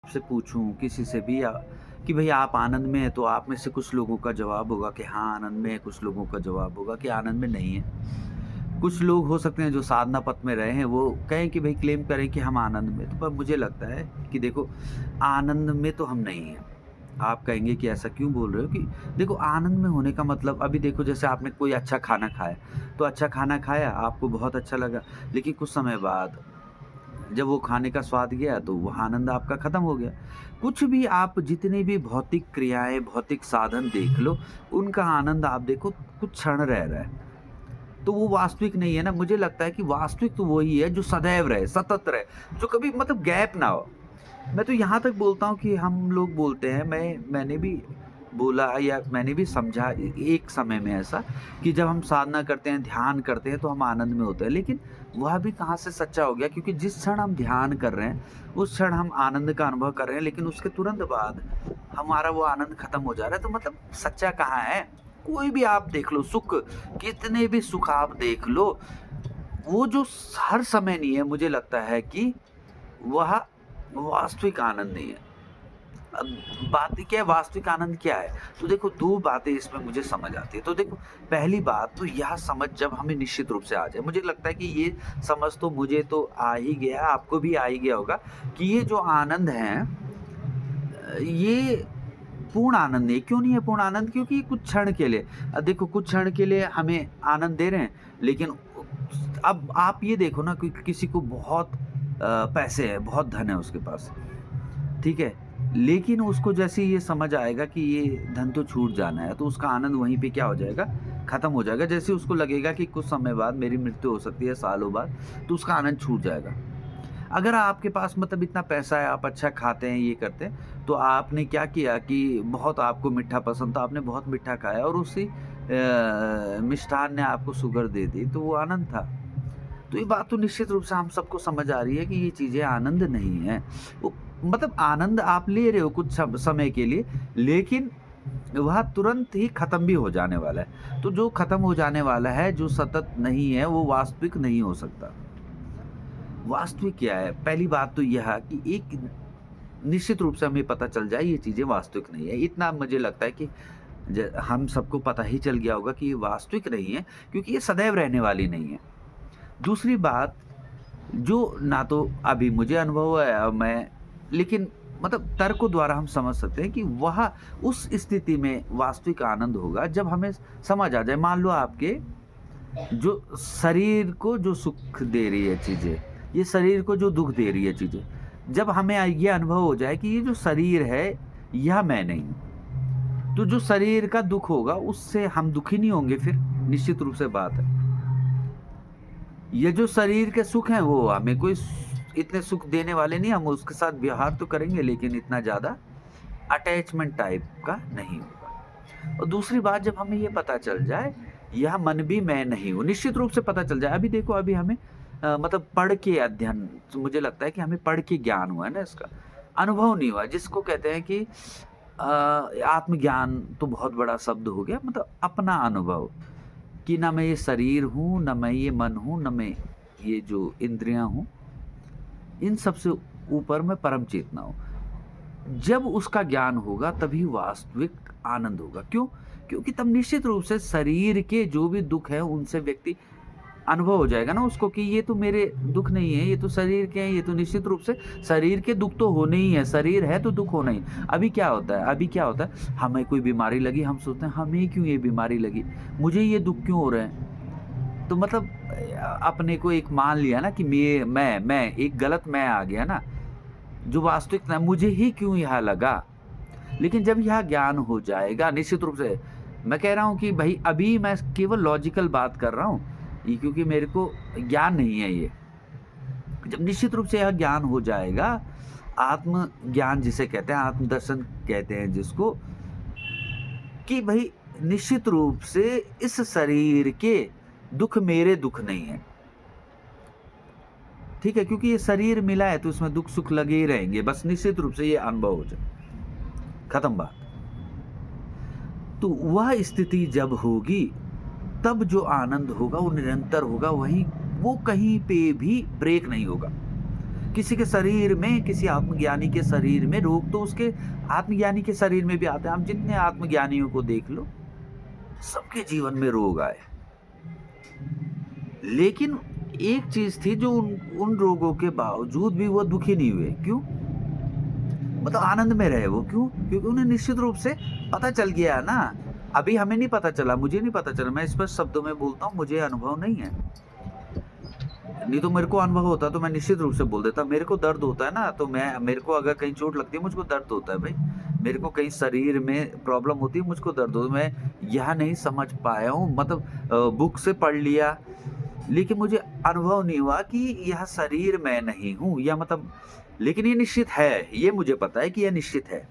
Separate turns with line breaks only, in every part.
आपसे पूछूँ किसी से भी कि भई आप आनंद में हैं, तो आप में से कुछ लोगों का जवाब होगा कि हाँ, आनंद में है, कुछ लोगों का जवाब होगा कि आनंद में नहीं है। कुछ लोग हो सकते हैं जो साधना पथ में रहे हैं, वो कहें कि भई क्लेम करें कि हम आनंद में हैं। तो पर मुझे लगता है कि देखो, आनंद में तो हम नहीं हैं। आप कहेंगे कि ऐसा क्यों बोल रहे हो? कि देखो, आनंद में होने का मतलब अभी देखो, जैसे आपने कोई अच्छा खाना खाया, तो अच्छा खाना खाया, आपको बहुत अच्छा लगा, लेकिन कुछ समय बाद जब वो खाने का स्वाद गया तो वो आनंद आपका खत्म हो गया। कुछ भी आप जितनी भी भौतिक क्रियाएँ, भौतिक साधन देख लो, उनका आनंद आप देखो कुछ क्षण रह रहा है। तो वो वास्तविक नहीं है ना, मुझे लगता है कि वास्तविक तो वही है जो सदैव रहे, सतत रहे, जो कभी मतलब गैप ना हो। मैं तो यहाँ तक बोलता हूँ कि हम लोग बोलते हैं, मैंने भी बोला या मैंने भी समझा एक समय में ऐसा कि जब हम साधना करते हैं, ध्यान करते हैं तो हम आनंद में होते हैं। लेकिन वह भी कहाँ से सच्चा हो गया, क्योंकि जिस क्षण हम ध्यान कर रहे हैं, उस क्षण हम आनंद का अनुभव कर रहे हैं, लेकिन उसके तुरंत बाद हमारा वो आनंद खत्म हो जा रहा है। तो मतलब सच्चा कहाँ है? कोई भी आप देख लो सुख, कितने भी सुख आप देख लो, वो जो हर समय नहीं है, मुझे लगता है कि वह वास्तविक आनंद नहीं है। अब बात क्या है, वास्तविक आनंद क्या है? तो देखो, 2 बातें इसमें मुझे समझ आती है। तो देखो, पहली बात तो यह समझ जब हमें निश्चित रूप से आ जाए, मुझे लगता है कि ये समझ तो मुझे तो आ ही गया, आपको भी आ ही गया होगा कि ये जो आनंद है, ये पूर्ण आनंद नहीं है। क्यों नहीं है पूर्ण आनंद? क्योंकि ये कुछ क्षण के लिए, देखो, कुछ क्षण के लिए हमें आनंद दे रहे हैं, लेकिन अब आप ये देखो ना कि किसी को बहुत पैसे हैं, बहुत धन है उसके पास, ठीक है? लेकिन उसको जैसे ही ये समझ आएगा कि ये धन तो छूट जाना है, तो उसका आनंद वहीं पे क्या हो जाएगा? खत्म हो जाएगा। जैसे उसको लगेगा कि कुछ समय बाद मेरी मृत्यु हो सकती है, सालों बाद, तो उसका आनंद छूट जाएगा। अगर आपके पास मतलब इतना पैसा है, आप अच्छा खाते हैं, ये करते हैं, तो आपने क्या किया कि बहुत आपको मीठा पसंद था, आपने बहुत मीठा खाया और उसी मिष्ठान ने आपको शुगर दे दी, तो वो आनंद था। तो ये बात तो निश्चित रूप से हम सबको समझ आ रही है कि ये चीज़ें आनंद नहीं है। वो मतलब आनंद आप ले रहे हो कुछ समय के लिए, लेकिन वह तुरंत ही खत्म भी हो जाने वाला है। तो जो खत्म हो जाने वाला है, जो सतत नहीं है, वो वास्तविक नहीं हो सकता। वास्तविक क्या है? पहली बात तो यह है कि एक निश्चित रूप से हमें पता चल जाए ये चीज़ें वास्तविक नहीं है। इतना मुझे लगता है कि हम सबको पता ही चल गया होगा कि ये वास्तविक नहीं है, क्योंकि ये सदैव रहने वाली नहीं है। दूसरी बात, जो ना तो अभी मुझे अनुभव हुआ है, मैं लेकिन मतलब तर्क द्वारा हम समझ सकते हैं कि वह उस स्थिति में वास्तविक आनंद होगा जब हमें समझ आ जाए। मान लो आपके जो शरीर को जो सुख दे रही है चीज़ें, ये शरीर को जो दुःख दे रही है चीज़ें, जब हमें ये अनुभव हो जाए कि ये जो शरीर है, यह मैं नहीं हूँ, तो जो शरीर का दुःख होगा उससे हम दुखी नहीं होंगे फिर, निश्चित रूप से बात है। ये जो शरीर के सुख हैं वो हमें कोई इतने सुख देने वाले नहीं, हम उसके साथ व्यवहार तो करेंगे लेकिन इतना ज़्यादा अटैचमेंट टाइप का नहीं होगा। और दूसरी बात, जब हमें ये पता चल जाए यह मन भी मैं नहीं हूँ, निश्चित रूप से पता चल जाए। अभी देखो, अभी हमें मतलब पढ़ के अध्ययन, तो मुझे लगता है कि हमें पढ़ के ज्ञान हुआ है ना, इसका अनुभव नहीं हुआ, जिसको कहते हैं कि आत्मज्ञान तो बहुत बड़ा शब्द हो गया, मतलब अपना अनुभव कि ना मैं ये शरीर हूँ, ना मैं ये मन हूँ, ना मैं ये जो इंद्रियाँ हूँ, इन सब से ऊपर मैं परम चेतना हूँ। जब उसका ज्ञान होगा तभी वास्तविक आनंद होगा। क्यों? क्योंकि तब निश्चित रूप से शरीर के जो भी दुःख हैं उनसे व्यक्ति अनुभव हो जाएगा ना उसको कि ये तो मेरे दुःख नहीं है, ये तो शरीर के हैं, ये तो निश्चित रूप से शरीर के दुःख तो होने ही है, शरीर है तो दुःख होना ही। अभी क्या होता है, हमें कोई बीमारी लगी, हम सोचते हैं हमें क्यों ये बीमारी लगी? मुझे ये दुःख क्यों हो रहे हैं? तो मतलब अपने को एक मान लिया ना कि मैं एक गलत मैं आ गया ना, जो वास्तविक ना मुझे ही क्यों यह लगा? लेकिन जब यह ज्ञान हो जाएगा, निश्चित रूप से मैं कह रहा हूँ कि भई अभी मैं केवल लॉजिकल बात कर रहा हूँ, ये क्योंकि मेरे को ज्ञान नहीं है ये। जब निश्चित रूप से यह ज्ञान हो जाएगा, आत्म ज्ञान जिसे कहते हैं, आत्मदर्शन कहते हैं जिसको, कि भई निश्चित रूप से इस शरीर के दुःख मेरे दुःख नहीं हैं। ठीक है? क्योंकि ये शरीर मिला है तो इसमें दुःख-सुख लगे ही रहेंगे, बस निश्चित रूप से ये अनुभव हो जाए, खत्म बात। तो वह स्थिति जब होगी, तब जो आनंद होगा वो निरंतर होगा, वहीं वो कहीं पे भी ब्रेक नहीं होगा। किसी के शरीर में, किसी आत्मज्ञानी के शरीर में रोग तो उसके आत्मज्ञानी के शरीर में भी आते हैं। आप जितने आत्मज्ञानियों को देख लो, सबके जीवन में रोग आए। लेकिन एक चीज़ थी जो उन उन रोगों के बावजूद भी वो दुखी नहीं हुए। क्यों? मतलब आनंद में रहे वो। क्यों? क्योंकि उन्हें निश्चित रूप से पता चल गया ना। अभी हमें नहीं पता चला, मुझे नहीं पता चला, मैं स्पष्ट शब्दों में बोलता हूँ, मुझे अनुभव नहीं है। नहीं तो मेरे को अनुभव होता तो मैं निश्चित रूप से बोल देता। मेरे को दर्द होता है ना, तो मेरे को अगर कहीं चोट लगती है, मुझको दर्द होता है भाई। मेरे को कहीं शरीर में प्रॉब्लम होती है, मुझको दर्द होता है। मैं यह नहीं समझ पाया हूँ, मतलब बुक से पढ़ लिया, लेकिन मुझे अनुभव नहीं हुआ कि यह शरीर मैं नहीं हूँ, या मतलब, लेकिन ये निश्चित है, ये मुझे पता है कि यह निश्चित है।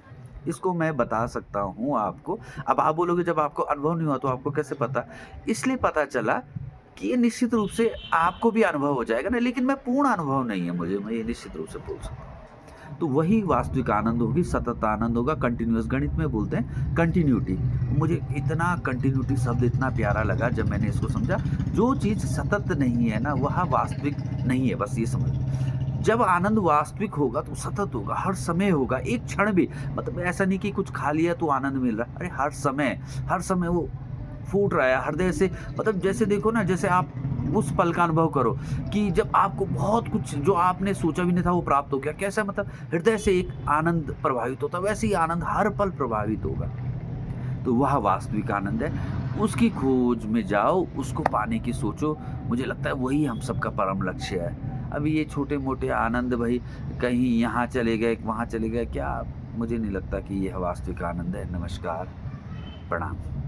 इसको मैं बता सकता हूँ आपको। अब आप बोलोगे जब आपको अनुभव नहीं हुआ तो आपको कैसे पता? इसलिए पता चला कि ये निश्चित रूप से आपको भी अनुभव हो जाएगा ना, लेकिन मैं पूर्ण अनुभव नहीं है मुझे, मैं ये निश्चित रूप से बोल सकता हूँ। तो वही वास्तविक आनंद होगी, सतत आनंद होगा, कंटिन्यूअस, गणित में बोलते हैं कंटिन्यूटी। मुझे इतना कंटिन्यूटी शब्द इतना प्यारा लगा जब मैंने इसको समझा। जो चीज़ सतत नहीं है ना, वह वास्तविक नहीं है, बस ये समझ लो। जब आनंद वास्तविक होगा तो सतत होगा, हर समय होगा, एक क्षण भी, मतलब ऐसा नहीं कि कुछ खा लिया तो आनंद मिल रहा है। अरे हर समय वो फूट रहा है हृदय से। मतलब जैसे देखो ना, जैसे आप उस पल का अनुभव करो कि जब आपको बहुत कुछ जो आपने सोचा भी नहीं था वो प्राप्त हो गया। कैसा, मतलब हृदय से एक आनंद प्रभावित होता है, वैसे ही आनंद हर पल प्रभावित होगा। तो वह वास्तविक आनंद है, उसकी खोज में जाओ, उसको पाने की सोचो। मुझे लगता है वही हम सबका परम लक्ष्य है। अभी ये छोटे-मोटे आनंद भाई, कहीं यहाँ चले गए, वहाँ चले गए, क्या, मुझे नहीं लगता कि यह वास्तविक आनंद है। नमस्कार, प्रणाम।